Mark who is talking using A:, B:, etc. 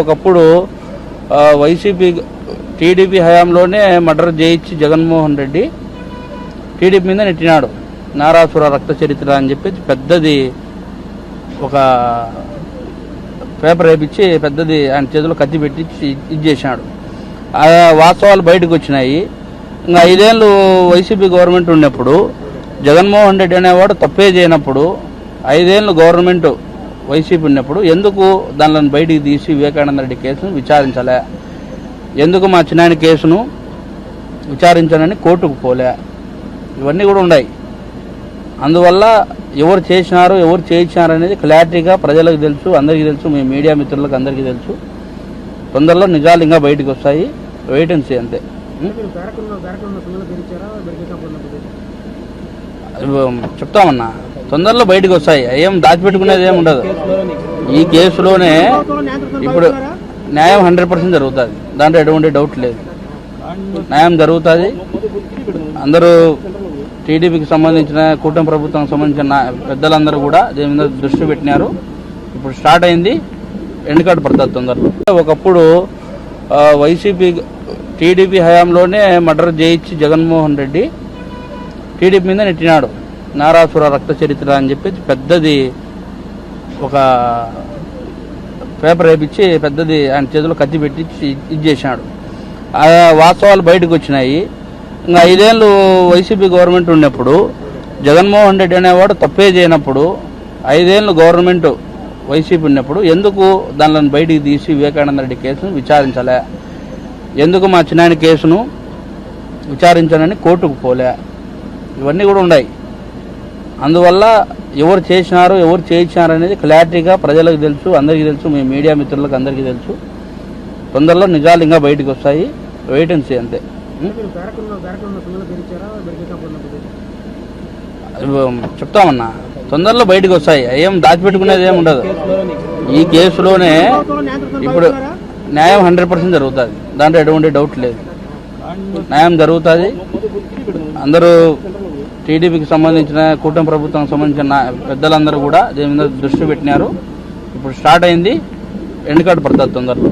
A: ఒకప్పుడు YCP TDP హయాంలోనే murder చేయించి జగన్మోహన్ రెడ్డి టీడీపీ మీద నెట్టినాడు. నారాసుర రక్త చరిత్ర అని చెప్పి పెద్దది ఒక పేపర్ వేపించి పెద్దది ఆయన చేతిలో కత్తి పెట్టి ఇది చేశాడు. ఆ వాస్తవాలు బయటకు వచ్చినాయి. ఇంకా 5 ఏళ్ళు వైసీపీ గవర్నమెంట్ ఉన్నప్పుడు జగన్మోహన్ రెడ్డి అనేవాడు తప్పే చేయనప్పుడు 5 ఏళ్ళు గవర్నమెంట్ వైసీపీ ఉన్నప్పుడు ఎందుకు దానిని బయటికి తీసి వివేకానంద రెడ్డి కేసును విచారించలే, ఎందుకు మా చిన్నాయన కేసును విచారించాలని కోర్టుకు పోలే, ఇవన్నీ కూడా ఉన్నాయి. అందువల్ల ఎవరు చేసినారు ఎవరు చేయించినారు అనేది క్లారిటీగా ప్రజలకు తెలుసు, అందరికీ తెలుసు, మీ మీడియా మిత్రులకు అందరికీ తెలుసు. తొందరలో నిజాలు ఇంకా బయటకు వస్తాయి, వెయిట్ అండ్ సీ అంతే. చెప్తామన్నా, తొందరలో బయటకు వస్తాయి, ఏం దాచిపెట్టుకునేది ఏమి ఉండదు. ఈ కేసులోనే ఇప్పుడు న్యాయం 100% జరుగుతుంది, దాంట్లో ఎటువంటి డౌట్ లేదు. న్యాయం జరుగుతుంది. అందరూ టీడీపీకి సంబంధించిన కూటమి ప్రభుత్వానికి సంబంధించిన పెద్దలందరూ కూడా దీని మీద దృష్టి పెట్టినారు. ఇప్పుడు స్టార్ట్ అయింది, ఎండుకాటు పడుతుంది తొందరలో. ఒకప్పుడు వైసీపీ టీడీపీ హయాంలోనే మర్డర్ చేయించి జగన్మోహన్ రెడ్డి టీడీపీ మీద నెట్టినాడు. నారాసుర రక్త చరిత్ర అని చెప్పి పెద్దది ఒక పేపర్ వేపించి పెద్దది ఆయన చేతిలో కత్తి పెట్టి ఇది చేశాడు. ఆ వాస్తవాలు బయటకు వచ్చినాయి. ఇంకా 5 ఏళ్ళు వైసీపీ గవర్నమెంట్ ఉన్నప్పుడు జగన్మోహన్ రెడ్డి అనేవాడు తప్పే చేయనప్పుడు 5 ఏళ్ళు గవర్నమెంట్ వైసీపీ ఉన్నప్పుడు ఎందుకు దానిని బయటికి తీసి వివేకానంద రెడ్డి కేసును విచారించలే, ఎందుకు మా చిన్నాయన కేసును విచారించాలని కోర్టుకు పోలే, ఇవన్నీ కూడా ఉన్నాయి. అందువల్ల ఎవరు చేసినారు ఎవరు చేయించినారు అనేది క్లారిటీగా ప్రజలకు తెలుసు, అందరికీ తెలుసు, మీ మీడియా మిత్రులకు అందరికీ తెలుసు. తొందరలో నిజాలు ఇంకా బయటకు వస్తాయి, వెయిట్ అండ్ సీ అంతే. చెప్తామన్నా, తొందరలో బయటకు వస్తాయి, ఏం దాచిపెట్టుకునేది ఏమి ఉండదు. ఈ కేసులోనే ఇప్పుడు న్యాయం 100% జరుగుతుంది, దాంట్లో ఎటువంటి డౌట్ లేదు. న్యాయం జరుగుతుంది. అందరూ టీడీపీకి సంబంధించిన కూటమి ప్రభుత్వానికి సంబంధించిన పెద్దలందరూ కూడా దీని మీద దృష్టి పెట్టినారు. ఇప్పుడు స్టార్ట్ అయింది, ఎండుకాటు పడుతుంది తొందరలో.